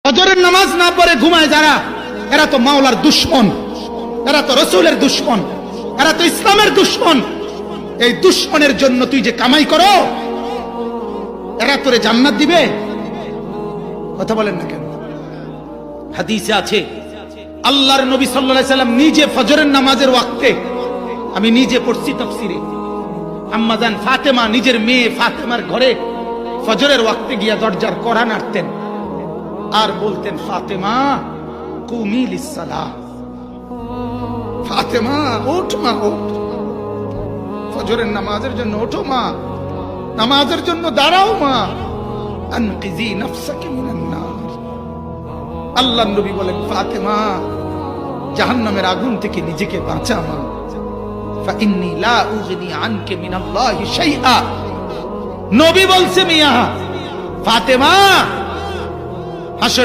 ফজরের নামাজ না পড়ে ঘুমায় যারা, এরা তো মাওলার দুশমন, এরা তো রসুলের দুশমন, এরা তো ইসলামের দুশমন। এই দুশমনের জন্য তুই যে কামাই করো, এরা তোরে জান্নাত দিবে? কথা বলেন না কেন? হাদিসে আছে আল্লাহর নবী সাল্লাল্লাহু আলাইহি সাল্লাম নিজে ফজরের নামাজের ওয়াক্তে, আমি নিজে পড়ছি তাফসীরে, আম্মাজান ফাতেমা নিজের মেয়ে ফাতেমার ঘরে ফজরের ওয়াক্তে গিয়া দরজার কড়া নাড়তেন আর বলতেন, ফাতেমা কুমি লিসসালাহ, ফাতেমা ওঠ মা, ওঠ, ফজরের নামাজের জন্য ওঠো মা, নামাজের জন্য দাঁড়াও মা, আনকিজি নাফসাকি মিনান নার। আল্লাহর নবী বলেন, ফাতেমা জাহান্নামের আগুন থেকে নিজেকে বাঁচা মা, ফাইন্নী লা উগনি আনকে মিনাল্লাহি শাইআ। নবী বলছে, মিয়া ফাতেমা হাসরে